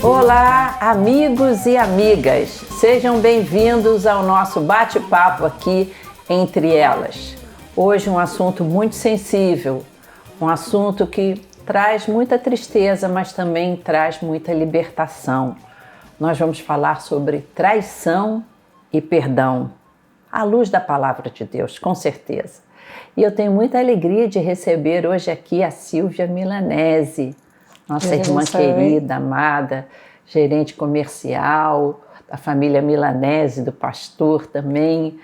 Olá, amigos e amigas! Sejam bem-vindos ao nosso bate-papo aqui Entre Elas. Hoje um assunto muito sensível, um assunto que traz muita tristeza, mas também traz muita libertação. Nós vamos falar sobre traição e perdão, à luz da Palavra de Deus, com certeza. E eu tenho muita alegria de receber hoje aqui a Silvia Milanese, nossa irmã querida, amada, gerente comercial da família Milanese, do pastor também.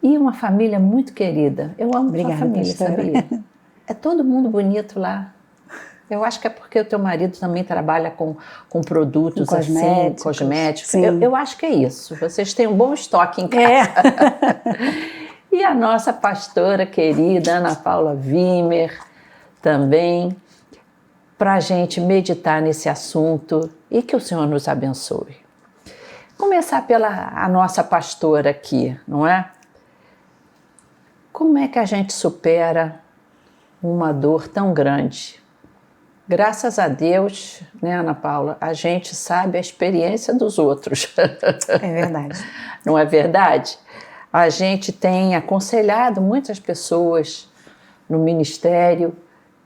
E uma família muito querida. Eu amo a família, sabia? É todo mundo bonito lá. Eu acho que é porque o teu marido também trabalha com produtos assim, cosméticos. Eu acho que é isso. Vocês têm um bom estoque em casa. E a nossa pastora querida, Ana Paula Wimmer, também, para a gente meditar nesse assunto e que o Senhor nos abençoe. Começar pela a nossa pastora aqui, não é? Como é que a gente supera uma dor tão grande? Graças a Deus, né, Ana Paula, a gente sabe a experiência dos outros. É verdade. Não é verdade? A gente tem aconselhado muitas pessoas no ministério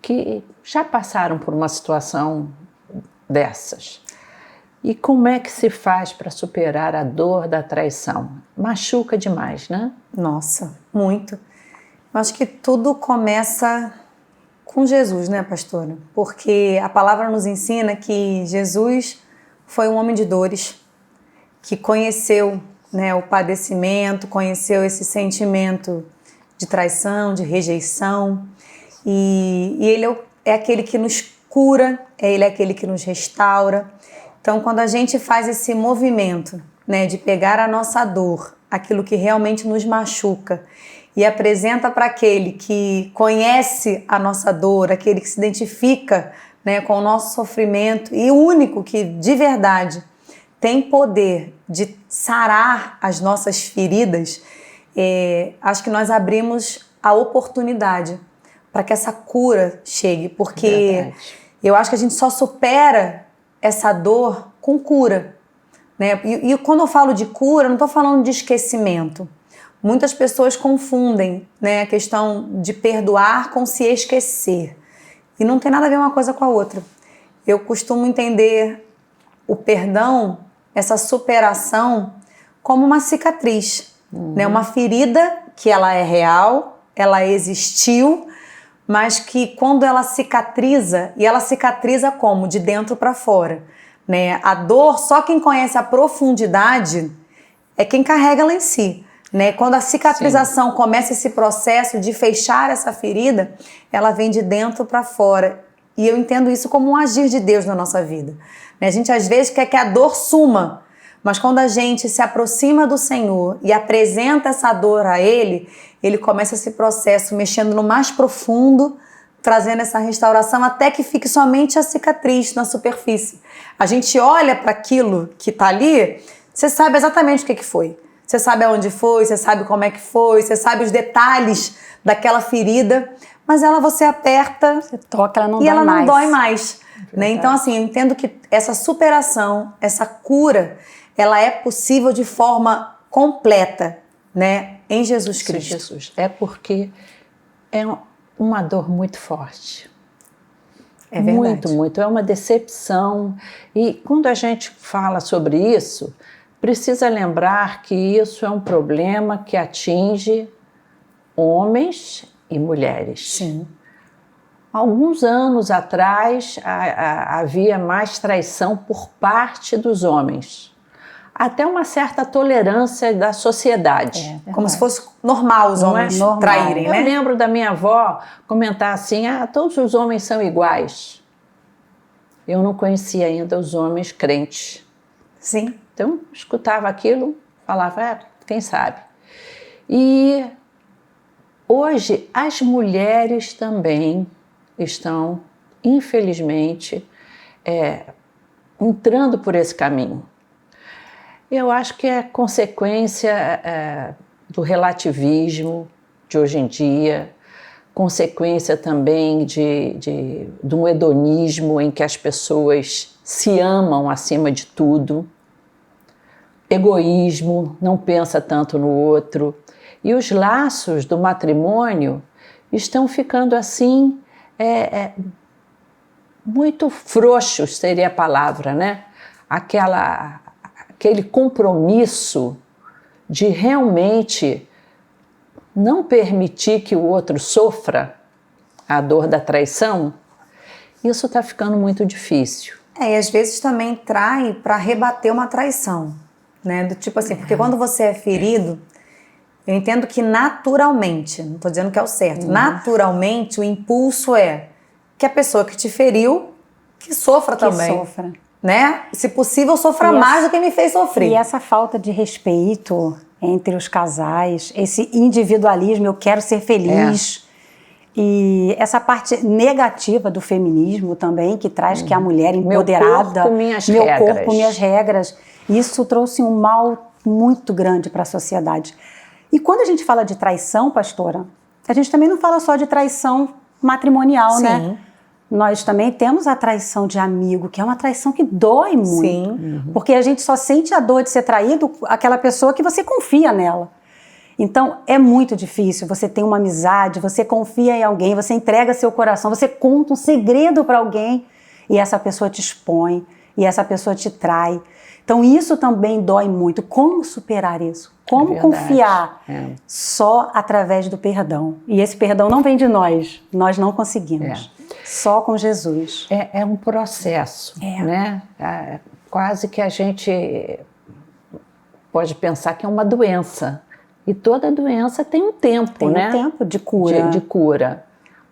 que já passaram por uma situação dessas. E como é que se faz para superar a dor da traição? Machuca demais, né? Nossa, muito. Eu acho que tudo começa com Jesus, né, pastora? Porque a palavra nos ensina que Jesus foi um homem de dores, que conheceu, né, o padecimento, conheceu esse sentimento de traição, de rejeição. E ele é aquele que nos cura, ele é aquele que nos restaura. Então, quando a gente faz esse movimento, né, de pegar a nossa dor, aquilo que realmente nos machuca, e apresenta para aquele que conhece a nossa dor, aquele que se identifica, né, com o nosso sofrimento, e o único que, de verdade, tem poder de sarar as nossas feridas, acho que nós abrimos a oportunidade para que essa cura chegue, porque eu acho que a gente só supera essa dor com cura, né? E quando eu falo de cura, eu não estou falando de esquecimento. Muitas pessoas confundem, né, a questão de perdoar com se esquecer. E não tem nada a ver uma coisa com a outra. Eu costumo entender o perdão, essa superação, como uma cicatriz, né? Uma ferida que ela é real, ela existiu, mas que quando ela cicatriza, e ela cicatriza como? De dentro para fora, né? A dor, só quem conhece a profundidade é quem carrega ela em si, né? Quando a cicatrização começa esse processo de fechar essa ferida, ela vem de dentro para fora. E eu entendo isso como um agir de Deus na nossa vida, né? A gente às vezes quer que a dor suma, mas quando a gente se aproxima do Senhor e apresenta essa dor a Ele, Ele começa esse processo mexendo no mais profundo, trazendo essa restauração até que fique somente a cicatriz na superfície. A gente olha para aquilo que está ali, você sabe exatamente o que foi. Você sabe aonde foi, você sabe como é que foi, você sabe os detalhes daquela ferida, mas você aperta, você toca, ela não dói mais. Né? Então, assim, eu entendo que essa superação, essa cura, ela é possível de forma completa, né, em Jesus Cristo. Sim, Jesus. É porque é uma dor muito forte. É verdade. Muito, muito. É uma decepção. E quando a gente fala sobre isso, precisa lembrar que isso é um problema que atinge homens e mulheres. Sim. Alguns anos atrás, havia mais traição por parte dos homens. Até uma certa tolerância da sociedade. Como se fosse normal os homens traírem, né? Eu lembro da minha avó comentar assim, todos os homens são iguais. Eu não conhecia ainda os homens crentes. Sim. Então, escutava aquilo, falava, quem sabe. E hoje, as mulheres também estão, infelizmente, entrando por esse caminho. Eu acho que é consequência do relativismo de hoje em dia, consequência também de um hedonismo em que as pessoas se amam acima de tudo, egoísmo, não pensa tanto no outro, e os laços do matrimônio estão ficando assim, muito frouxos seria a palavra, né? Aquele compromisso de realmente não permitir que o outro sofra a dor da traição, isso está ficando muito difícil. E às vezes também trai para rebater uma traição, né? Do tipo assim, porque quando você é ferido, eu entendo que naturalmente, não estou dizendo que é o certo, naturalmente o impulso é que a pessoa que te feriu, que sofra também. Que sofra. Né? Se possível, sofra mais do que me fez sofrer. E essa falta de respeito entre os casais, esse individualismo, eu quero ser feliz. E essa parte negativa do feminismo também, que traz que a mulher empoderada... Meu corpo, minhas regras. Isso trouxe um mal muito grande para a sociedade. E quando a gente fala de traição, pastora, a gente também não fala só de traição matrimonial, Sim. né? Nós também temos a traição de amigo, que é uma traição que dói muito. Sim. Porque a gente só sente a dor de ser traído aquela pessoa que você confia nela. Então, é muito difícil. Você tem uma amizade, você confia em alguém, você entrega seu coração, você conta um segredo para alguém e essa pessoa te expõe, e essa pessoa te trai. Então, isso também dói muito. Como superar isso? Como confiar? Só através do perdão. E esse perdão não vem de nós não conseguimos. Só com Jesus. É um processo, né? Quase que a gente pode pensar que é uma doença. E toda doença tem um tempo, né? Tem um tempo de cura. De cura.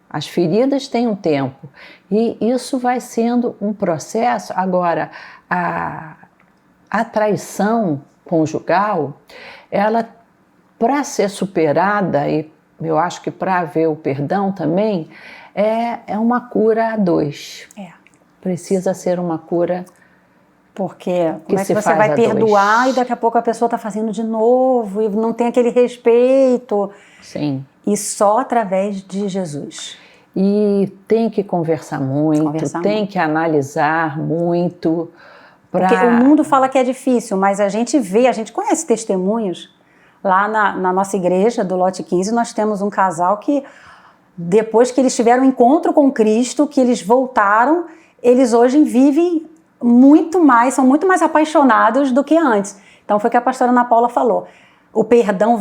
As feridas têm um tempo. E isso vai sendo um processo. Agora, a traição conjugal, ela, para ser superada, e eu acho que para haver o perdão também, é uma cura a dois. Precisa ser uma cura. Porque como é que você vai perdoar e daqui a pouco a pessoa está fazendo de novo e não tem aquele respeito? Sim. E só através de Jesus. E tem que conversar muito, tem que analisar muito. Porque o mundo fala que é difícil, mas a gente conhece testemunhos. Lá na nossa igreja do Lote 15, nós temos um casal que, depois que eles tiveram um encontro com Cristo, que eles voltaram, eles hoje vivem são muito mais apaixonados do que antes. Então foi o que a pastora Ana Paula falou. O perdão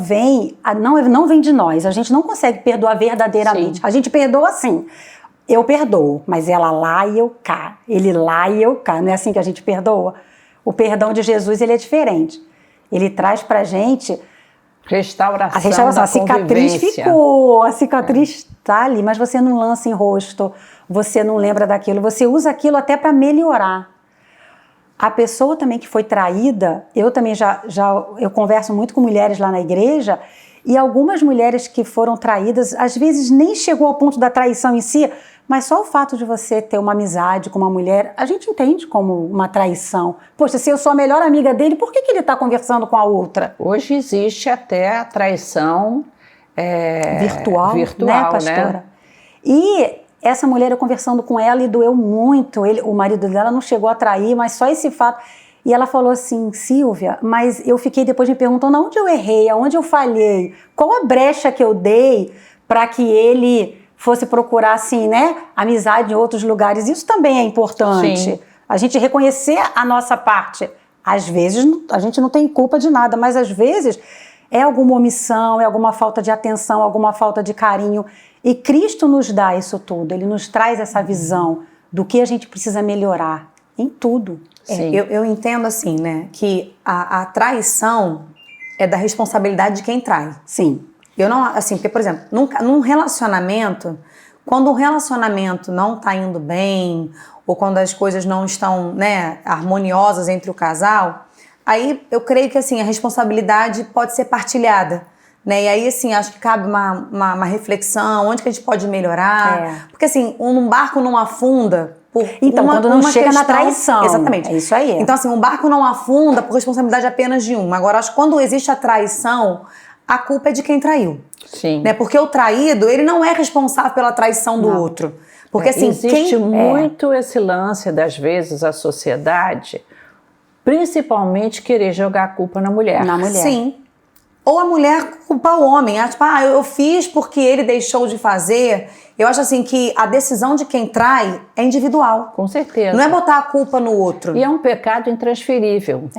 não vem de nós, a gente não consegue perdoar verdadeiramente. Sim. A gente perdoa sim. Eu perdoo, mas ela lá e eu cá. Ele lá e eu cá. Não é assim que a gente perdoa? O perdão de Jesus, ele é diferente. Ele traz pra gente... Restauração a cicatriz ficou, a cicatriz está ali, mas você não lança em rosto, você não lembra daquilo, você usa aquilo até para melhorar. A pessoa também que foi traída, eu também eu converso muito com mulheres lá na igreja, e algumas mulheres que foram traídas, às vezes nem chegou ao ponto da traição em si, mas só o fato de você ter uma amizade com uma mulher, a gente entende como uma traição. Poxa, se eu sou a melhor amiga dele, por que ele está conversando com a outra? Hoje existe até a traição virtual, né, pastora? Né? E essa mulher, eu conversando com ela, e doeu muito. O marido dela não chegou a trair, mas só esse fato. E ela falou assim: Silvia, mas eu fiquei depois me perguntando onde eu errei, aonde eu falhei, qual a brecha que eu dei para que ele fosse procurar, assim, né, amizade em outros lugares. Isso também é importante. Sim. A gente reconhecer a nossa parte. Às vezes a gente não tem culpa de nada, mas às vezes é alguma omissão, é alguma falta de atenção, alguma falta de carinho. E Cristo nos dá isso tudo, Ele nos traz essa visão do que a gente precisa melhorar em tudo. Eu entendo assim, né, que a traição é da responsabilidade de quem trai. Sim. Eu não, assim, porque, por exemplo, num relacionamento, quando um relacionamento não está indo bem, ou quando as coisas não estão, né, harmoniosas entre o casal, aí eu creio que, assim, a responsabilidade pode ser partilhada. Né? E aí, assim, acho que cabe uma reflexão, onde que a gente pode melhorar. Porque, assim, um barco não afunda por quando não chega na traição. Exatamente. É isso aí. Então, assim, um barco não afunda por responsabilidade apenas de um. Agora, acho que quando existe a traição, a culpa é de quem traiu. Sim. Né? Porque o traído, ele não é responsável pela traição do outro. Porque assim, existe muito esse lance, das vezes, a sociedade, principalmente querer jogar a culpa na mulher. Na mulher. Sim. Ou a mulher culpa o homem. Tipo, eu fiz porque ele deixou de fazer. Eu acho assim que a decisão de quem trai é individual. Com certeza. Não é botar a culpa no outro. E é um pecado intransferível.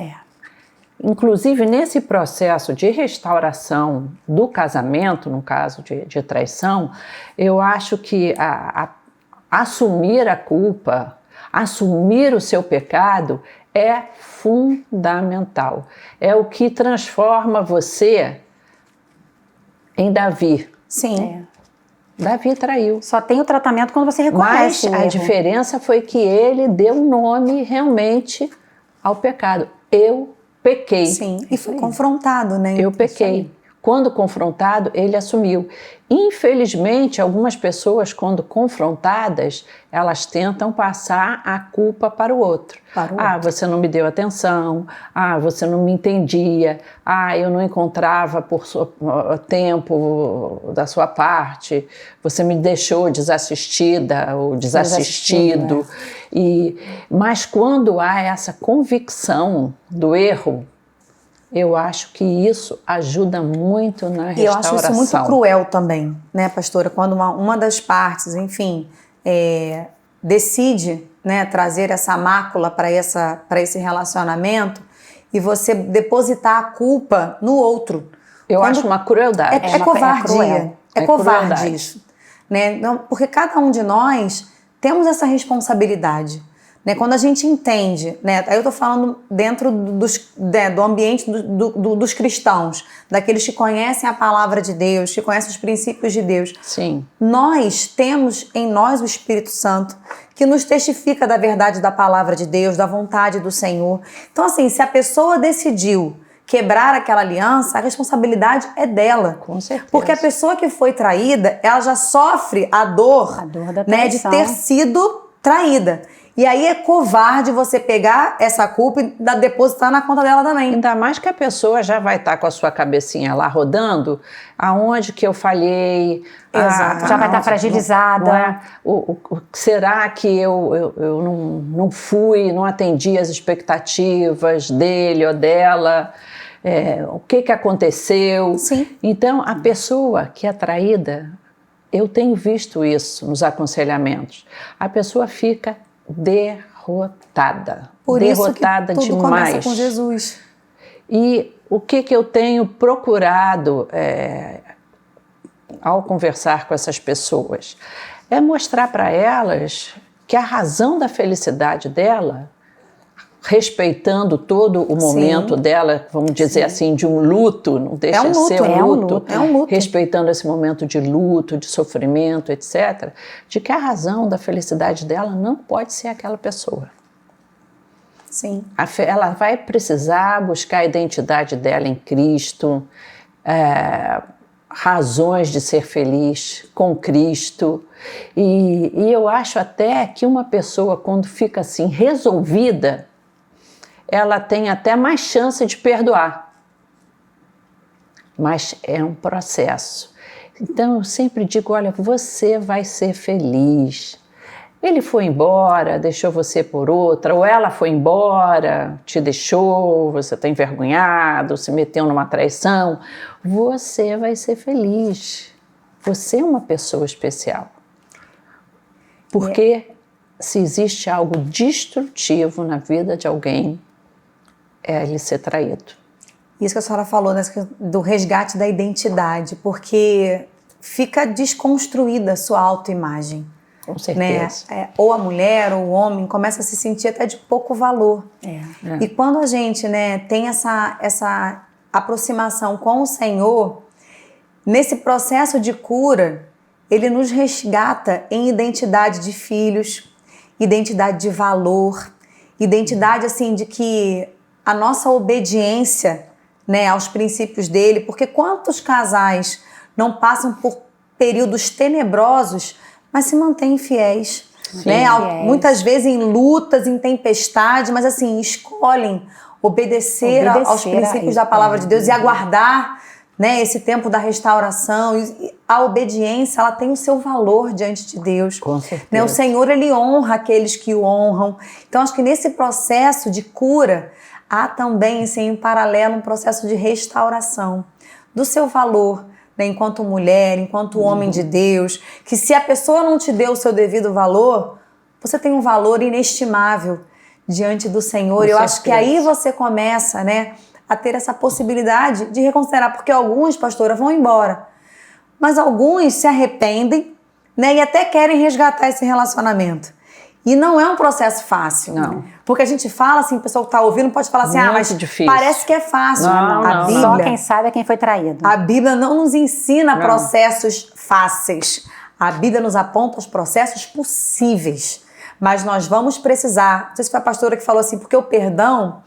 Inclusive, nesse processo de restauração do casamento, no caso de traição, eu acho que assumir a culpa, assumir o seu pecado é fundamental. É o que transforma você em Davi. Sim. Davi traiu. Só tem o tratamento quando você reconhece. Mas a diferença foi que ele deu um nome realmente ao pecado. Eu pequei. Sim, e foi confrontado, né? Eu pequei. Quando confrontado, ele assumiu. Infelizmente, algumas pessoas, quando confrontadas, elas tentam passar a culpa para o outro. Você não me deu atenção. Você não me entendia. Eu não encontrava por tempo da sua parte. Você me deixou desassistida ou desassistido. Mas quando há essa convicção do erro, eu acho que isso ajuda muito na restauração. E eu acho isso muito cruel também, né, pastora? Quando uma das partes, enfim, decide, né, trazer essa mácula para esse relacionamento e você depositar a culpa no outro. Eu acho uma crueldade. É covardia. É covarde isso. Né? Então, porque cada um de nós temos essa responsabilidade. Né, quando a gente entende, né, aí eu estou falando dentro do ambiente dos cristãos, daqueles que conhecem a palavra de Deus, que conhecem os princípios de Deus. Sim. Nós temos em nós o Espírito Santo, que nos testifica da verdade da palavra de Deus, da vontade do Senhor. Então, assim, se a pessoa decidiu quebrar aquela aliança, a responsabilidade é dela. Com certeza. Porque a pessoa que foi traída, ela já sofre a dor da né, de ter sido traída. E aí é covarde você pegar essa culpa e depositar na conta dela também. Ainda mais que a pessoa já vai estar com a sua cabecinha lá rodando, aonde que eu falhei. Exato, já vai estar fragilizada. Será que eu não fui, não atendi as expectativas dele ou dela? O que aconteceu? Sim. Então, a pessoa que é traída, eu tenho visto isso nos aconselhamentos, a pessoa fica derrotada. Por derrotada isso que tudo demais. começa com Jesus. E o que eu tenho procurado ao conversar com essas pessoas é mostrar para elas que a razão da felicidade dela, respeitando todo o momento dela, vamos dizer assim, de um luto, não deixa de ser um luto, respeitando esse momento de luto, de sofrimento, etc., de que a razão da felicidade dela não pode ser aquela pessoa. Sim. Ela vai precisar buscar a identidade dela em Cristo, razões de ser feliz com Cristo. E eu acho até que uma pessoa, quando fica assim resolvida, ela tem até mais chance de perdoar. Mas é um processo. Então eu sempre digo, olha, você vai ser feliz. Ele foi embora, deixou você por outra, ou ela foi embora, te deixou, você está envergonhado, se meteu numa traição. Você vai ser feliz. Você é uma pessoa especial. Porque se existe algo destrutivo na vida de alguém, é ele ser traído. Isso que a senhora falou, né, do resgate da identidade, porque fica desconstruída a sua autoimagem. Com certeza. Né? Ou a mulher ou o homem começa a se sentir até de pouco valor. E quando a gente, né, tem essa aproximação com o Senhor, nesse processo de cura, ele nos resgata em identidade de filhos, identidade de valor, identidade assim de que a nossa obediência, né, aos princípios dele, porque quantos casais não passam por períodos tenebrosos, mas se mantêm fiéis, né? Muitas vezes em lutas, em tempestade, mas assim, escolhem obedecer aos princípios da palavra de Deus e aguardar né? Esse tempo da restauração, a obediência, ela tem o seu valor diante de Deus. Com certeza. Né? O Senhor, Ele honra aqueles que o honram. Então, acho que nesse processo de cura, há também, assim, em paralelo, um processo de restauração do seu valor, né? Enquanto mulher, enquanto homem de Deus, que se a pessoa não te deu o seu devido valor, você tem um valor inestimável diante do Senhor. Eu acho que aí você começa, né, a ter essa possibilidade de reconsiderar, porque alguns, pastora, vão embora, mas alguns se arrependem, né, e até querem resgatar esse relacionamento. E não é um processo fácil. Não. Porque a gente fala assim, o pessoal que está ouvindo pode falar assim, muito mas difícil. Parece que é fácil. Não, a não, Bíblia, só quem sabe é quem foi traído. A Bíblia não nos ensina processos fáceis. A Bíblia nos aponta os processos possíveis. Mas nós vamos precisar, não sei se foi a pastora que falou assim, porque o perdão,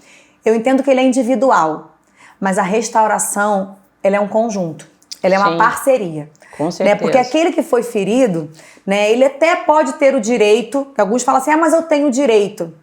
eu entendo que ele é individual, mas a restauração, ela é um conjunto, ela é uma parceria. Com certeza. Né? Porque aquele que foi ferido, né, ele até pode ter o direito, que alguns falam assim, mas eu tenho o direito.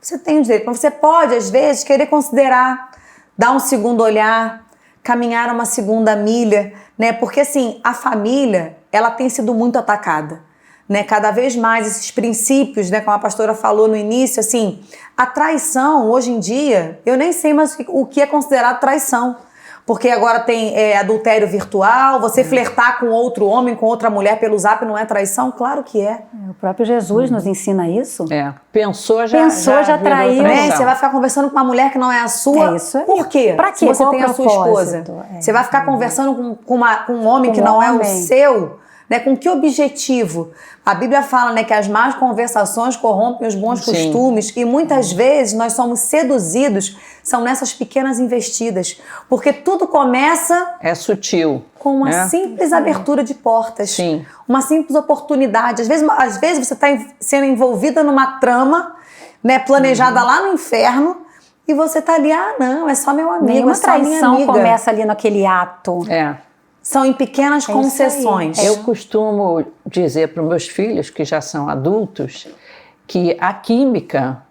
Você tem o direito, mas você pode, às vezes, querer considerar, dar um segundo olhar, caminhar uma segunda milha, né? Porque assim, a família, ela tem sido muito atacada. Né, cada vez mais esses princípios, né, como a pastora falou no início, assim, a traição, hoje em dia, eu nem sei mais o que é considerado traição, porque agora tem adultério virtual, você flertar com outro homem, com outra mulher pelo Zap não é traição? Claro que é. O próprio Jesus nos ensina isso. Pensou, já traiu. Né? Você vai ficar conversando com uma mulher que não é a sua. É isso aí. Por quê? Pra quê? Se você Qual tem a sua esposa. Você vai ficar conversando com um homem que não é o seu. Né, com que objetivo? A Bíblia fala, né, que as más conversações corrompem os bons costumes e muitas vezes nós somos seduzidos, são nessas pequenas investidas, porque tudo começa... É sutil. Com uma simples abertura de portas. Sim. Uma simples oportunidade. Às vezes você está sendo envolvida numa trama, né, planejada lá no inferno e você está ali, não, é só meu amigo, Nenhuma é só minha traição amiga. começa ali naquele ato. São em pequenas concessões. Eu costumo dizer para os meus filhos, que já são adultos, que a química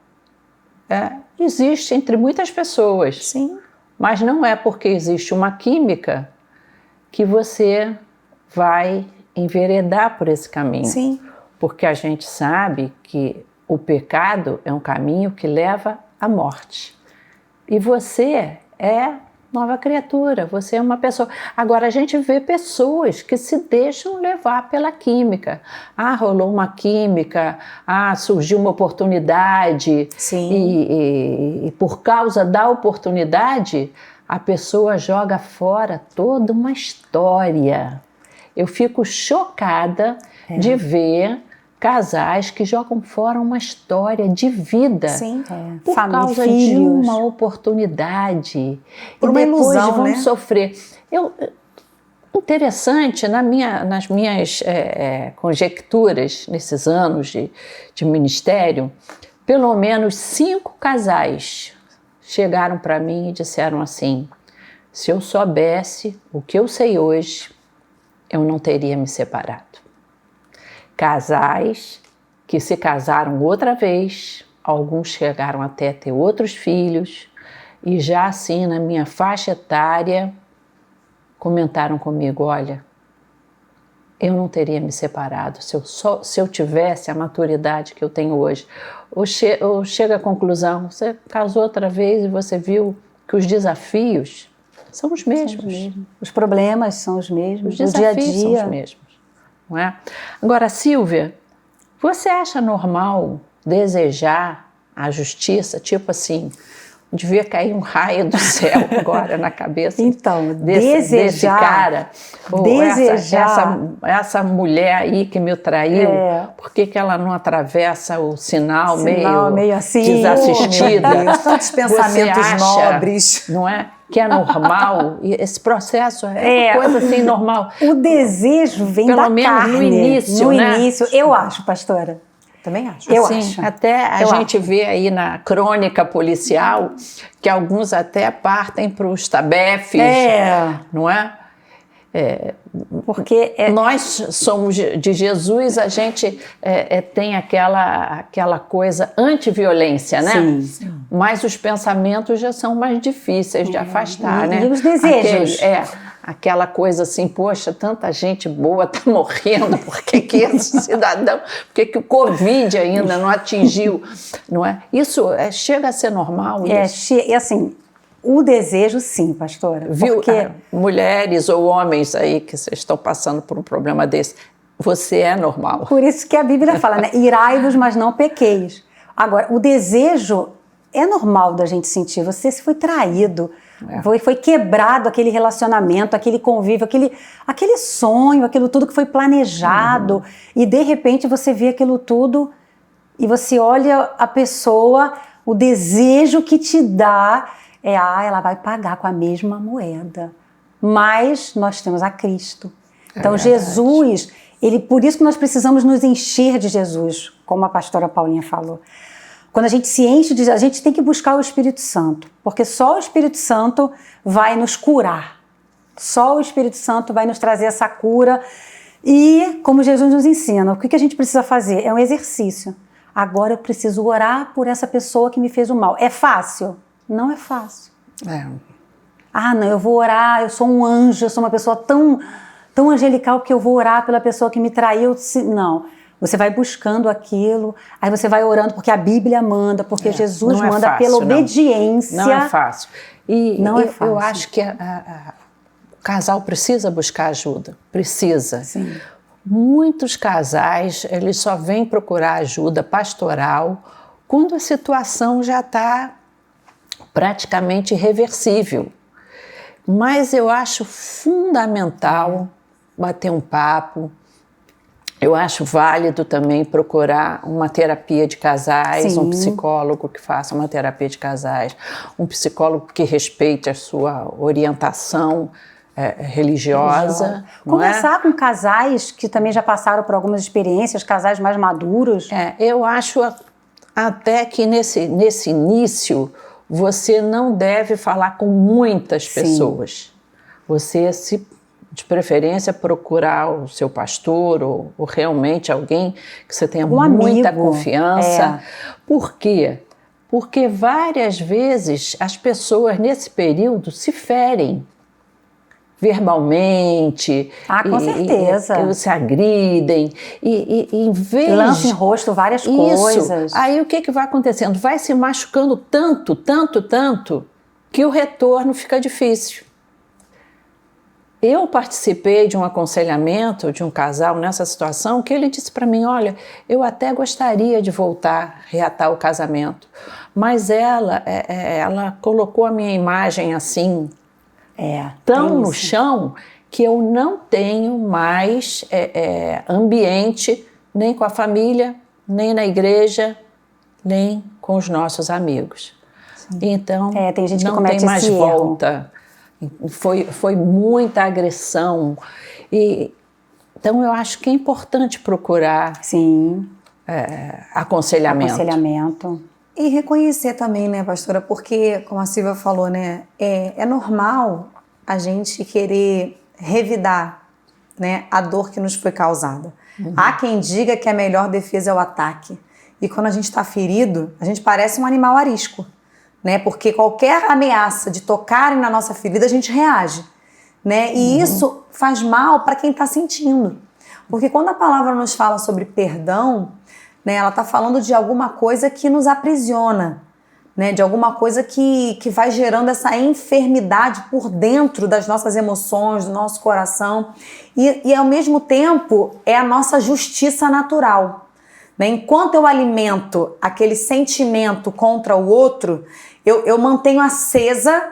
existe entre muitas pessoas. Sim. Mas não é porque existe uma química que você vai enveredar por esse caminho. Sim. Porque a gente sabe que o pecado é um caminho que leva à morte. E você é nova criatura, você é uma pessoa. Agora, a gente vê pessoas que se deixam levar pela química. Rolou uma química, surgiu uma oportunidade. Sim. E por causa da oportunidade, a pessoa joga fora toda uma história. Eu fico chocada de ver casais que jogam fora uma história de vida. Sim. Por causa de uma oportunidade. Por uma ilusão, vão né? sofrer. Interessante, nas minhas conjecturas, nesses anos de ministério, pelo menos 5 casais chegaram para mim e disseram assim, se eu soubesse o que eu sei hoje, eu não teria me separado. Casais que se casaram outra vez, alguns chegaram até a ter outros filhos e já assim na minha faixa etária comentaram comigo, olha, eu não teria me separado se eu tivesse a maturidade que eu tenho hoje. Ou chega à conclusão, você casou outra vez e você viu que os desafios são os mesmos. Os problemas são os mesmos, os desafios dia a dia são os mesmos. Não é? Agora, Silvia, você acha normal desejar a justiça? Tipo assim, devia cair um raio do céu agora na cabeça desse cara. Desejar. Essa mulher aí que me traiu, por que ela não atravessa o sinal meio assim, desassistida? Tantos pensamentos nobres. Não é? Que é normal, e esse processo é uma coisa assim normal. O desejo vem pelo da menos carne. No início, né? Eu acho, pastora. Também acho. Eu assim, acho. Até a gente vê aí na crônica policial que alguns até partem para os tabefes, não é? Porque nós somos de Jesus, a gente tem aquela coisa anti-violência, né? Sim. Mas os pensamentos já são mais difíceis de afastar, né? E os desejos. aquela coisa assim, poxa, tanta gente boa está morrendo, por que esse cidadão, por que o Covid ainda não atingiu, não é? Isso chega a ser normal? E assim, o desejo sim, pastora. Viu, porque... mulheres ou homens aí que vocês estão passando por um problema desse, você é normal. Por isso que a Bíblia fala, né? Irai-vos, mas não pequeis. Agora, o desejo é normal da gente sentir. Você se foi traído, foi quebrado aquele relacionamento, aquele convívio, aquele sonho, aquilo tudo que foi planejado. E de repente você vê aquilo tudo e você olha a pessoa, o desejo que te dá ela vai pagar com a mesma moeda. Mas nós temos a Cristo. Então Jesus, por isso que nós precisamos nos encher de Jesus, como a pastora Paulinha falou. Quando a gente se enche a gente tem que buscar o Espírito Santo, porque só o Espírito Santo vai nos curar. Só o Espírito Santo vai nos trazer essa cura. E, como Jesus nos ensina, o que a gente precisa fazer? É um exercício. Agora eu preciso orar por essa pessoa que me fez o mal. É fácil? Não é fácil. Não, eu vou orar, eu sou um anjo, eu sou uma pessoa tão angelical que eu vou orar pela pessoa que me traiu. Não. Você vai buscando aquilo, aí você vai orando porque a Bíblia manda, porque Jesus manda fácil, pela obediência. Não é fácil. Não é fácil. Eu acho que o casal precisa buscar ajuda. Precisa. Sim. Muitos casais, eles só vêm procurar ajuda pastoral quando a situação já está praticamente irreversível. Mas eu acho fundamental bater um papo. Eu acho válido também procurar uma terapia de casais, um psicólogo que faça uma terapia de casais, um psicólogo que respeite a sua orientação religiosa. Conversar com casais que também já passaram por algumas experiências, casais mais maduros. Eu acho até que nesse início você não deve falar com muitas pessoas. Você de preferência, procurar o seu pastor ou realmente alguém que você tenha muita confiança. Por quê? Porque várias vezes as pessoas nesse período se ferem verbalmente. Com certeza. E se agridem. E em vez... Lança em rosto várias coisas. Aí o que vai acontecendo? Vai se machucando tanto, que o retorno fica difícil. Eu participei de um aconselhamento de um casal nessa situação que ele disse para mim, olha, eu até gostaria de voltar, reatar o casamento, mas ela colocou a minha imagem assim, tão no chão, que eu não tenho mais ambiente nem com a família, nem na igreja, nem com os nossos amigos. Sim. Então, tem gente que não comete tem mais esse volta. Erro. Foi muita agressão. Então, eu acho que é importante procurar aconselhamento. E reconhecer também, né, pastora? Porque, como a Silvia falou, né, é normal a gente querer revidar, né, a dor que nos foi causada. Há quem diga que a melhor defesa é o ataque. E quando a gente está ferido, a gente parece um animal arisco. Né? Porque qualquer ameaça de tocarem na nossa ferida, a gente reage. Né? E isso faz mal para quem está sentindo. Porque quando a palavra nos fala sobre perdão, né, ela está falando de alguma coisa que nos aprisiona, né, de alguma coisa que vai gerando essa enfermidade por dentro das nossas emoções, do nosso coração. E ao mesmo tempo, é a nossa justiça natural. Né? Enquanto eu alimento aquele sentimento contra o outro, eu mantenho acesa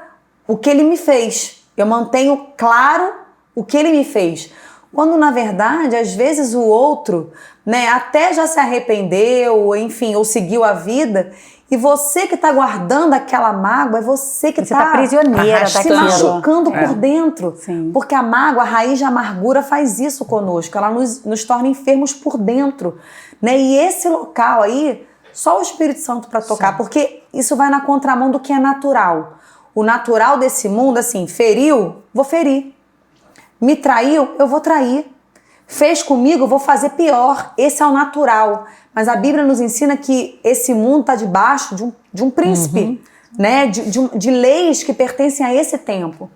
o que ele me fez. Eu mantenho claro o que ele me fez. Quando, na verdade, às vezes o outro, né, até já se arrependeu, enfim, ou seguiu a vida, e você que está guardando aquela mágoa, é você que está prisioneira se machucando por dentro. Sim. Porque a mágoa, a raiz de amargura faz isso conosco, ela nos torna enfermos por dentro. Né? E esse local aí, só o Espírito Santo para tocar, porque isso vai na contramão do que é natural. O natural desse mundo, assim, feriu, vou ferir. Me traiu, eu vou trair. Fez comigo, eu vou fazer pior. Esse é o natural. Mas a Bíblia nos ensina que esse mundo está debaixo de um príncipe, né? de leis que pertencem a esse tempo.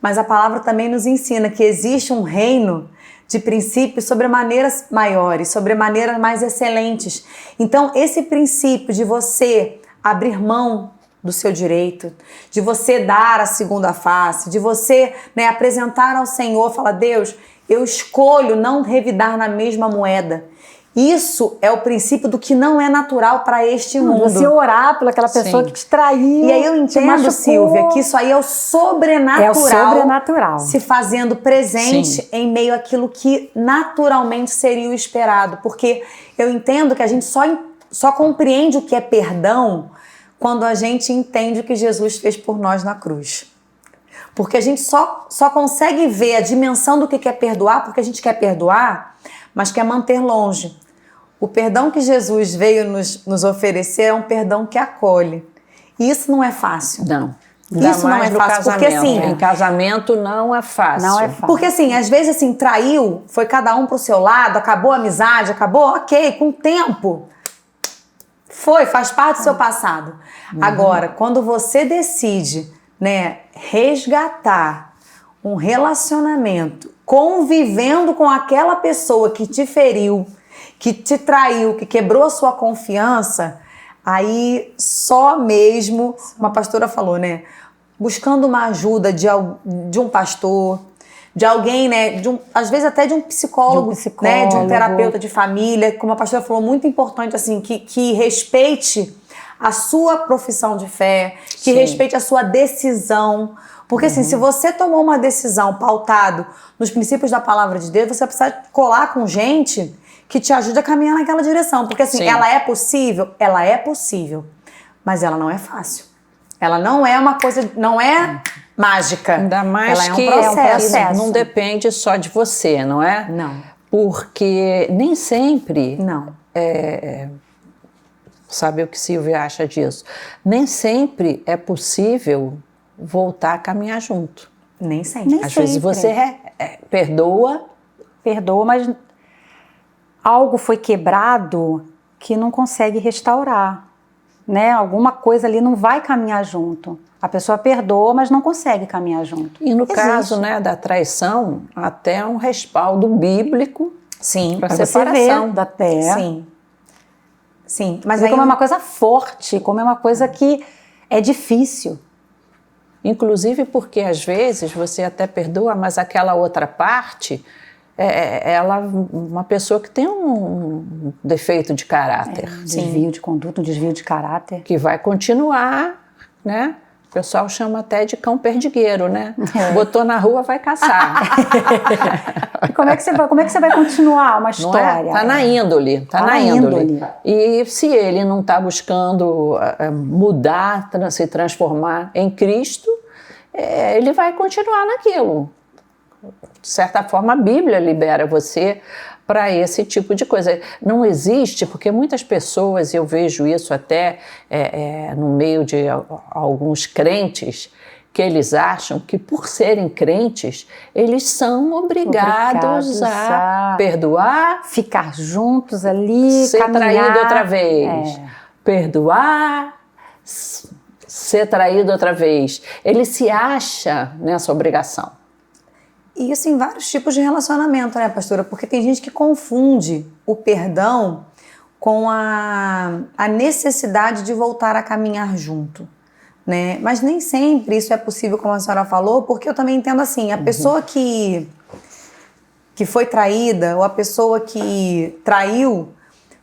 mas a palavra também nos ensina que existe um reino de princípios sobremaneiras maiores, sobremaneiras mais excelentes. Então, esse princípio de você abrir mão do seu direito, de você dar a segunda face, de você, apresentar ao Senhor, falar, Deus, eu escolho não revidar na mesma moeda. Isso é o princípio do que não é natural para este mundo. Você orar pelaquela pessoa que te traiu. E aí eu entendo, Silvia, que isso aí é o sobrenatural. É o sobrenatural. Se fazendo presente em meio àquilo que naturalmente seria o esperado. Porque eu entendo que a gente só compreende o que é perdão quando a gente entende o que Jesus fez por nós na cruz. Porque a gente só consegue ver a dimensão do que é perdoar, porque a gente quer perdoar, mas quer manter longe. O perdão que Jesus veio nos oferecer é um perdão que acolhe. E isso não é fácil. Não. Isso não é fácil, porque assim... Em casamento não é fácil. Não é fácil. Porque assim, às vezes assim, traiu, foi cada um pro seu lado, acabou a amizade, acabou, ok, com o tempo. Faz parte do seu passado. Agora, quando você decide, resgatar um relacionamento, convivendo com aquela pessoa que te feriu, que te traiu, que quebrou a sua confiança, aí só mesmo, uma pastora falou, buscando uma ajuda de um pastor, de alguém, às vezes até de um psicólogo, de um terapeuta de família, como a pastora falou, muito importante, assim, que respeite a sua profissão de fé, que respeite a sua decisão. Porque assim, se você tomou uma decisão pautado nos princípios da palavra de Deus, você precisa colar com gente que te ajude a caminhar naquela direção. Porque assim, ela é possível, mas ela não é fácil. Ela não é uma coisa, não é mágica. Ainda mais ela que é um processo. Não depende só de você, não é? Não. Porque nem sempre... Não. Sabe o que Silvia acha disso? Nem sempre é possível voltar a caminhar junto. Nem sempre. Às vezes você perdoa. Perdoa, mas algo foi quebrado que não consegue restaurar. Alguma coisa ali não vai caminhar junto. A pessoa perdoa, mas não consegue caminhar junto. E no caso da traição, até um respaldo bíblico para separação. Da terra. Sim. Mas como é uma coisa forte, como é uma coisa que é difícil. Inclusive porque às vezes você até perdoa, mas aquela outra parte, ela uma pessoa que tem um defeito de caráter. Um desvio de conduta, um desvio de caráter. Que vai continuar, O pessoal chama até de cão perdigueiro, Botou na rua, vai caçar. Como é que você vai continuar uma história? Tá na índole, na índole. E se ele não está buscando mudar, se transformar em Cristo, ele vai continuar naquilo. De certa forma, a Bíblia libera você para esse tipo de coisa. Não existe, porque muitas pessoas, eu vejo isso até no meio de alguns crentes, que eles acham que por serem crentes, eles são obrigados a perdoar, ficar juntos ali, ser caminhar, traído outra vez, perdoar, ser traído outra vez. Ele se acha nessa obrigação. E isso em vários tipos de relacionamento, pastora? Porque tem gente que confunde o perdão com a necessidade de voltar a caminhar junto, Mas nem sempre isso é possível, como a senhora falou, porque eu também entendo assim, a pessoa que foi traída ou a pessoa que traiu,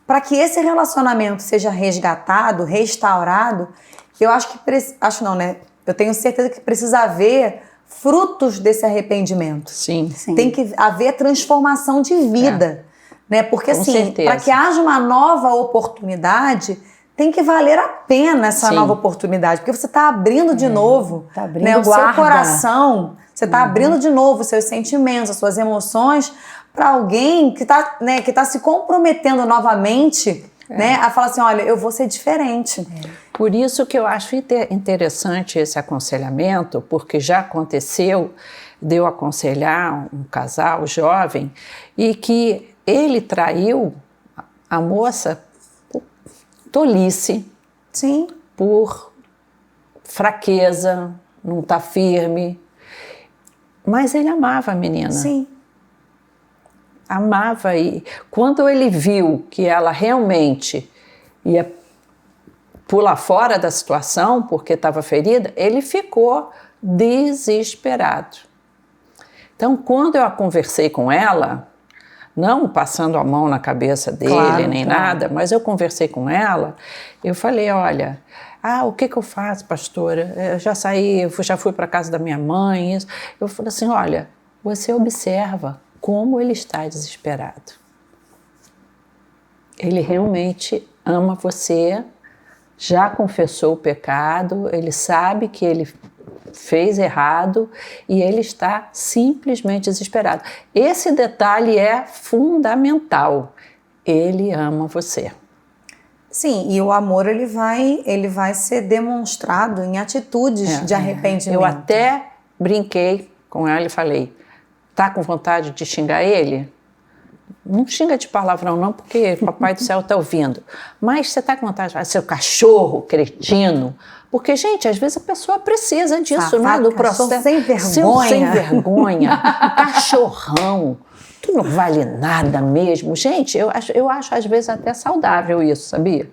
para que esse relacionamento seja resgatado, restaurado, eu acho que... Eu tenho certeza que precisa haver frutos desse arrependimento. Sim. Tem que haver transformação de vida, Porque com assim, certeza. para que haja uma nova oportunidade, tem que valer a pena essa nova oportunidade, porque você está abrindo de novo, tá abrindo o seu coração, você está abrindo de novo os seus sentimentos, as suas emoções para alguém que está se comprometendo novamente, a falar assim, olha, eu vou ser diferente. Por isso que eu acho interessante esse aconselhamento, porque já aconteceu de eu aconselhar um casal jovem e que ele traiu a moça por tolice, por fraqueza, não estar firme. Mas ele amava a menina. Sim. Amava. E quando ele viu que ela realmente ia pular fora da situação, porque estava ferida, ele ficou desesperado. Então, quando eu conversei com ela, não passando a mão na cabeça dele, nem nada, mas eu conversei com ela, eu falei, olha, o que eu faço, pastora? Eu já saí, eu já fui para casa da minha mãe. Isso. Eu falei assim, olha, você observa como ele está desesperado. Ele realmente ama você, já confessou o pecado, ele sabe que ele fez errado e ele está simplesmente desesperado. Esse detalhe é fundamental. Ele ama você. Sim, e o amor ele vai ser demonstrado em atitudes de arrependimento. Eu até brinquei com ela e falei, tá com vontade de xingar ele? Não xinga de palavrão não, porque Papai do Céu está ouvindo. Mas você está com vontade de falar, seu cachorro, cretino. Porque, gente, às vezes a pessoa precisa disso, não é? Do processo. Sem vergonha. Sem vergonha. Cachorrão. Tu não vale nada mesmo. Gente, eu acho às vezes até saudável isso, sabia?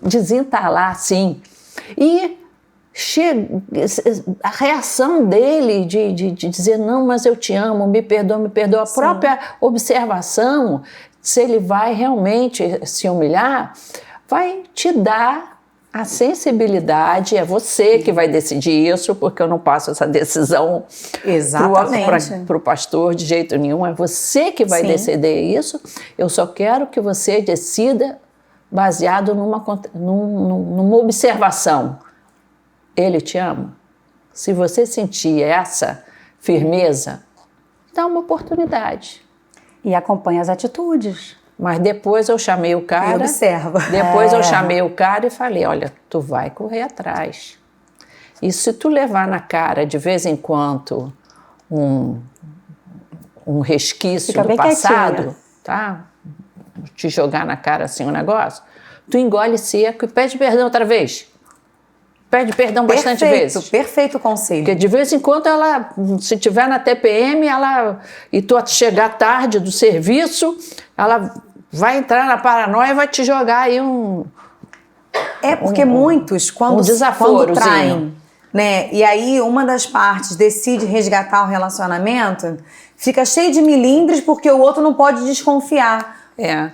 Desentalar assim. E a reação dele de dizer, não, mas eu te amo, me perdoa. A Sim. própria observação, se ele vai realmente se humilhar, vai te dar a sensibilidade, é você que vai decidir isso, porque eu não passo essa decisão para o pastor de jeito nenhum, é você que vai decidir isso, eu só quero que você decida baseado numa observação. Ele te ama? Se você sentir essa firmeza, dá uma oportunidade. E acompanha as atitudes. Mas depois eu chamei o cara. E observa. Depois eu chamei o cara e falei, olha, tu vai correr atrás. E se tu levar na cara de vez em quando um resquício do passado, tá? Te jogar na cara assim um negócio, tu engole seco e pede perdão outra vez. Pede perdão bastante vezes. Perfeito conselho. Porque de vez em quando ela, se tiver na TPM, e tu chegar tarde do serviço, ela vai entrar na paranoia e vai te jogar aí porque muitos, quando traem, né? E aí uma das partes decide resgatar o relacionamento, fica cheio de milindres porque o outro não pode desconfiar.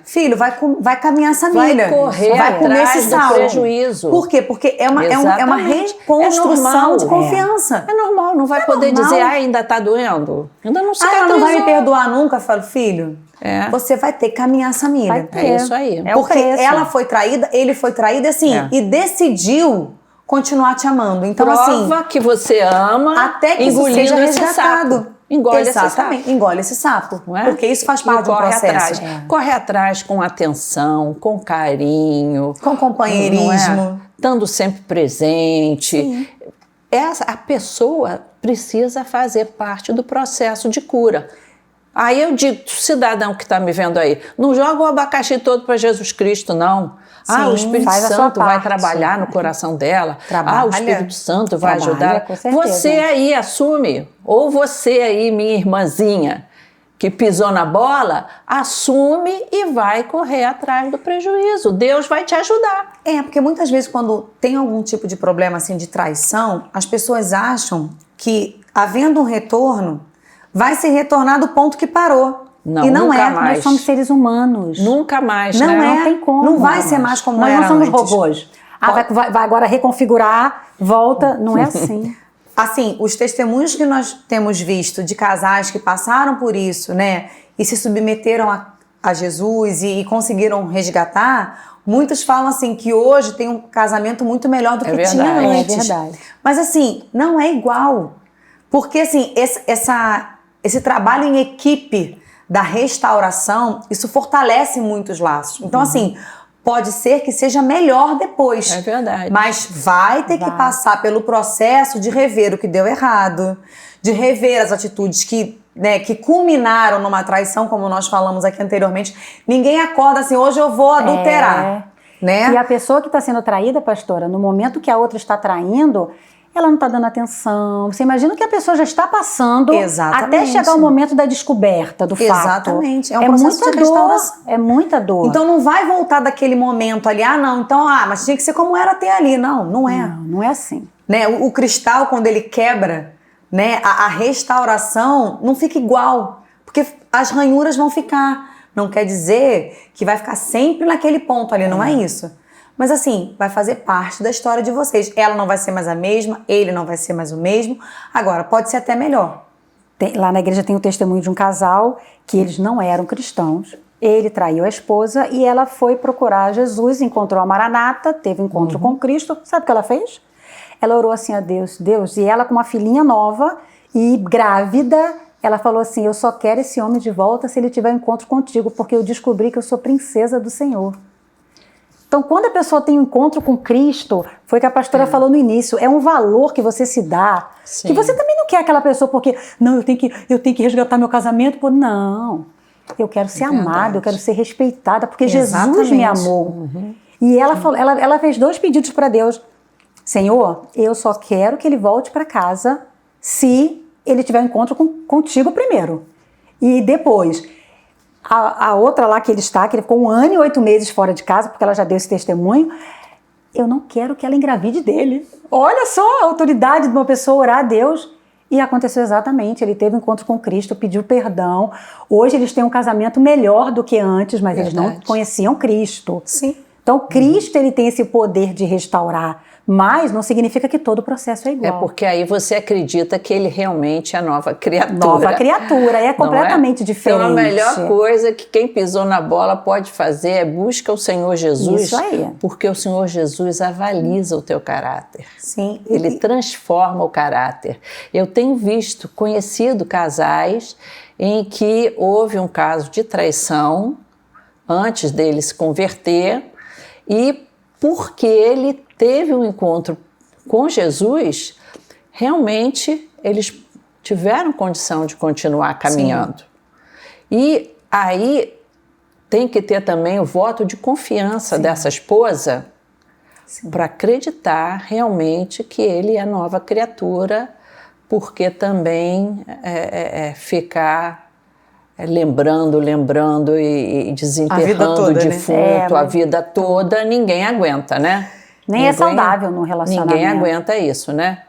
Filho, vai caminhar essa milha. Vai correr vai comer esse do prejuízo. Por quê? Porque é uma reconstrução de confiança. É normal, não vai poder dizer, ainda está doendo. Ainda não cicatrizou. Ela não vai me perdoar nunca. Eu falo, filho, você vai ter que caminhar essa milha. É isso aí. Porque ela foi traída, ele foi traído assim, e decidiu continuar te amando. Então, prova que você ama, até que engolindo isso seja resgatado. Esse sapo. Engole esse sapo. Não é? Porque isso faz parte do processo. Corre atrás com atenção, com carinho. Com companheirismo. Estando sempre presente. Sim. A pessoa precisa fazer parte do processo de cura. Aí eu digo, cidadão que está me vendo aí, não joga o abacaxi todo para Jesus Cristo, não. O Espírito Santo vai trabalhar no coração dela. O Espírito Santo vai ajudar. Você aí assume, ou você aí, minha irmãzinha, que pisou na bola, assume e vai correr atrás do prejuízo. Deus vai te ajudar. Porque muitas vezes quando tem algum tipo de problema assim de traição, as pessoas acham que, havendo um retorno, vai se retornar do ponto que parou. Não, e não nunca mais. Nós somos seres humanos. Nunca mais, não né? Não tem como. Não vai ser mais como era antes. Nós não somos robôs. Vai agora reconfigurar, volta. Não é assim. Assim, os testemunhos que nós temos visto de casais que passaram por isso, né? E se submeteram a Jesus e conseguiram resgatar, muitos falam assim que hoje tem um casamento muito melhor do que tinha antes. É verdade. Mas assim, não é igual. Porque assim, esse trabalho em equipe da restauração, isso fortalece muitos laços. Então, assim, pode ser que seja melhor depois. É verdade. Mas vai ter que passar pelo processo de rever o que deu errado, de rever as atitudes que culminaram numa traição, como nós falamos aqui anteriormente. Ninguém acorda assim, hoje eu vou adulterar. Né? E a pessoa que está sendo traída, pastora, no momento que a outra está traindo, ela não está dando atenção. Você imagina que a pessoa já está passando até chegar o momento da descoberta do fato. Exatamente. É um processo de restauração. É muita dor. Então não vai voltar daquele momento ali, mas tinha que ser como era até ali. Não é. Não é assim. Né? O cristal, quando ele quebra, né, a restauração não fica igual, porque as ranhuras vão ficar. Não quer dizer que vai ficar sempre naquele ponto ali, não é isso. Mas assim, vai fazer parte da história de vocês. Ela não vai ser mais a mesma, ele não vai ser mais o mesmo. Agora, pode ser até melhor. Lá na igreja tem o testemunho de um casal que eles não eram cristãos. Ele traiu a esposa e ela foi procurar Jesus, encontrou a Maranata, teve um encontro com Cristo. Sabe o que ela fez? Ela orou assim a Deus, e ela com uma filhinha nova e grávida, ela falou assim, eu só quero esse homem de volta se ele tiver um encontro contigo, porque eu descobri que eu sou princesa do Senhor. Então, quando a pessoa tem um encontro com Cristo, foi o que a pastora falou no início, é um valor que você se dá, que você também não quer aquela pessoa porque, não, eu tenho que resgatar meu casamento, pô, não, eu quero ser amada, eu quero ser respeitada, porque Jesus me amou. E ela falou, ela fez 2 pedidos para Deus. Senhor, eu só quero que ele volte para casa se ele tiver um encontro contigo primeiro. E depois, a outra lá que ele ficou 1 ano e 8 meses fora de casa, porque ela já deu esse testemunho, eu não quero que ela engravide dele. Olha só a autoridade de uma pessoa orar a Deus. E aconteceu exatamente, ele teve um encontro com Cristo, pediu perdão. Hoje eles têm um casamento melhor do que antes, mas eles não conheciam Cristo. Sim. Então Cristo ele tem esse poder de restaurar, mas não significa que todo o processo é igual. É porque aí você acredita que ele realmente é nova criatura. Nova criatura, é completamente diferente. Então a melhor coisa que quem pisou na bola pode fazer é busca o Senhor Jesus. Isso aí. Porque o Senhor Jesus avaliza o teu caráter. Sim. Ele transforma o caráter. Eu tenho conhecido casais em que houve um caso de traição antes dele se converter e porque ele teve um encontro com Jesus, realmente eles tiveram condição de continuar caminhando. Sim. E aí tem que ter também o voto de confiança dessa esposa para acreditar realmente que ele é nova criatura, porque também ficar lembrando e desenterrando o defunto a vida toda, ninguém aguenta, né? Nem é saudável no relacionamento. Ninguém aguenta isso, né?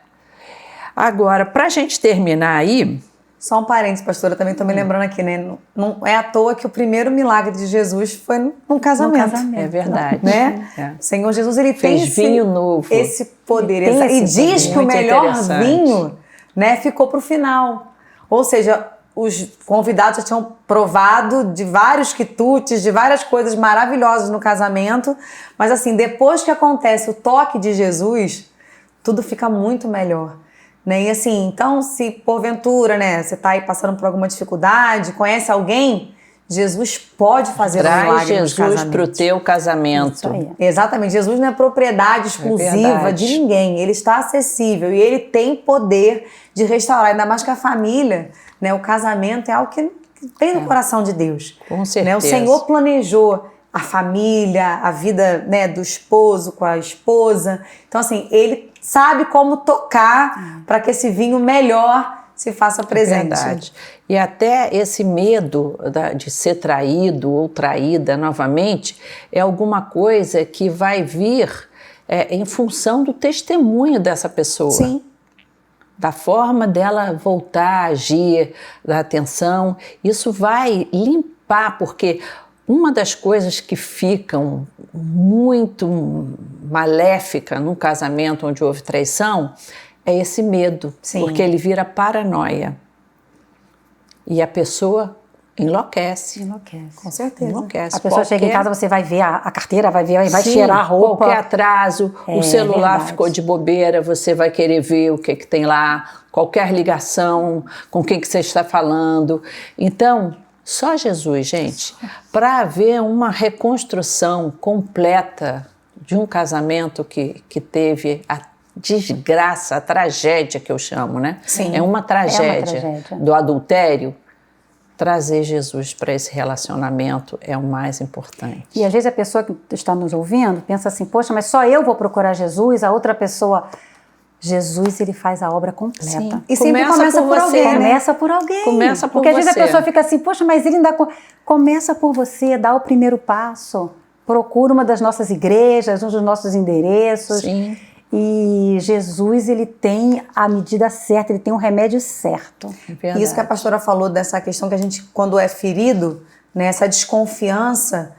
Agora, pra gente terminar aí... Só um parênteses, pastora, também estou me lembrando aqui, né? Não é à toa que o primeiro milagre de Jesus foi num casamento. É verdade. Né? O Senhor Jesus, ele fez vinho novo. Esse poder. E diz que o melhor vinho, né, ficou pro final. Ou seja, os convidados já tinham provado de vários quitutes, de várias coisas maravilhosas no casamento, mas assim, depois que acontece o toque de Jesus, tudo fica muito melhor, né? E assim, então se porventura, né, você tá aí passando por alguma dificuldade, conhece alguém, Jesus pode fazer um milagre nos casamentos. Traz Jesus pro teu casamento. Exatamente, Jesus não é propriedade exclusiva de ninguém, ele está acessível e ele tem poder de restaurar, ainda mais que a família, né, o casamento é algo que vem do coração de Deus. Com certeza. Né, o Senhor planejou a família, a vida, né, do esposo com a esposa. Então, assim, ele sabe como tocar para que esse vinho melhor se faça presente. É verdade. E até esse medo de ser traído ou traída novamente é alguma coisa que vai vir em função do testemunho dessa pessoa. Sim. Da forma dela voltar a agir, da atenção. Isso vai limpar, porque uma das coisas que ficam muito maléfica num casamento onde houve traição é esse medo, porque ele vira paranoia. E a pessoa enlouquece. Com certeza. A pessoa chega em casa, você vai ver a carteira, vai cheirar a roupa. Qualquer atraso, o celular ficou de bobeira, você vai querer ver o que tem lá, qualquer ligação, com quem que você está falando. Então, só Jesus, gente, para haver uma reconstrução completa de um casamento que teve a desgraça, a tragédia que eu chamo, né? Sim. É uma tragédia do adultério. Trazer Jesus para esse relacionamento é o mais importante. E às vezes a pessoa que está nos ouvindo pensa assim, poxa, mas só eu vou procurar Jesus, a outra pessoa Jesus, ele faz a obra completa. Sim. E sempre começa por alguém, né? Começa por alguém. Começa por Porque às vezes a você. pessoa fica assim, poxa, mas ele ainda... Começa por você, dá o primeiro passo. Procura uma das nossas igrejas, um dos nossos endereços. Sim. E Jesus, ele tem a medida certa, ele tem o remédio certo. É Isso que a pastora falou dessa questão que a gente, quando é ferido, né, essa desconfiança,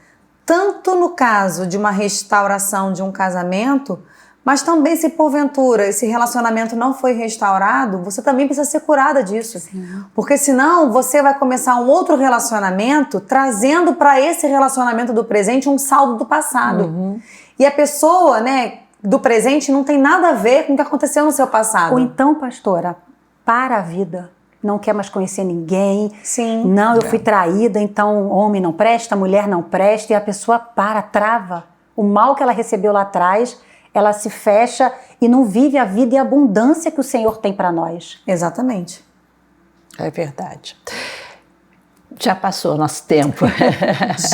tanto no caso de uma restauração de um casamento, mas também se porventura esse relacionamento não foi restaurado, você também precisa ser curada disso. Sim. Porque senão você vai começar um outro relacionamento trazendo para esse relacionamento do presente um saldo do passado. E a pessoa, né, do presente não tem nada a ver com o que aconteceu no seu passado. Ou então, pastora, para a vida. Não quer mais conhecer ninguém. Sim. Não, eu fui traída, então homem não presta, mulher não presta. E a pessoa trava. O mal que ela recebeu lá atrás, ela se fecha e não vive a vida e a abundância que o Senhor tem para nós. Exatamente. É verdade. Já passou nosso tempo.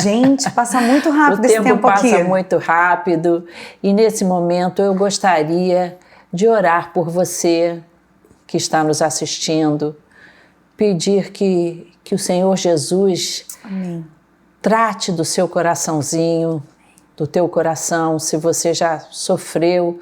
Gente, passa muito rápido esse tempo aqui. O tempo passa muito rápido. E nesse momento eu gostaria de orar por você que está nos assistindo. Pedir que o Senhor Jesus Amém. Trate do seu coraçãozinho, do teu coração, se você já sofreu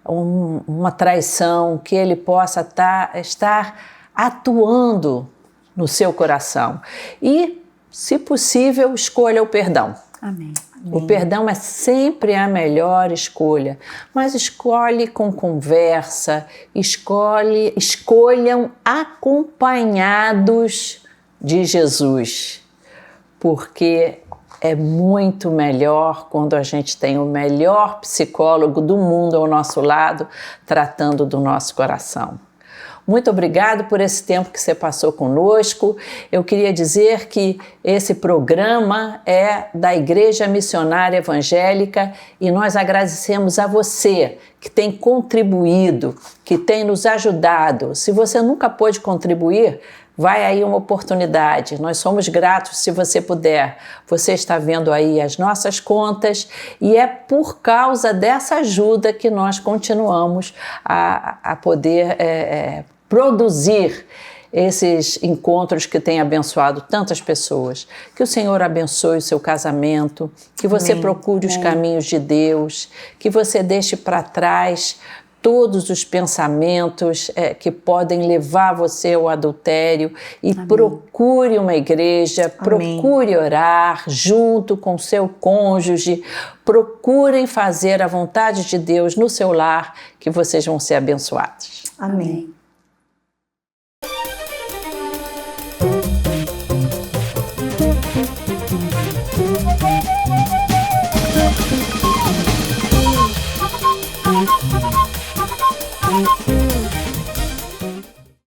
uma traição, que Ele possa estar atuando no seu coração. E, se possível, escolha o perdão. Amém. O perdão é sempre a melhor escolha, mas escolhe com conversa, escolham acompanhados de Jesus, porque é muito melhor quando a gente tem o melhor psicólogo do mundo ao nosso lado, tratando do nosso coração. Muito obrigado por esse tempo que você passou conosco. Eu queria dizer que esse programa é da Igreja Missionária Evangélica e nós agradecemos a você que tem contribuído, que tem nos ajudado. Se você nunca pôde contribuir, vai aí uma oportunidade. Nós somos gratos se você puder. Você está vendo aí as nossas contas e é por causa dessa ajuda que nós continuamos a poder produzir esses encontros que têm abençoado tantas pessoas. Que o Senhor abençoe o seu casamento, que você procure os caminhos de Deus, que você deixe para trás todos os pensamentos que podem levar você ao adultério e procure uma igreja, procure orar junto com seu cônjuge, procurem fazer a vontade de Deus no seu lar, que vocês vão ser abençoados. Amém. Amém.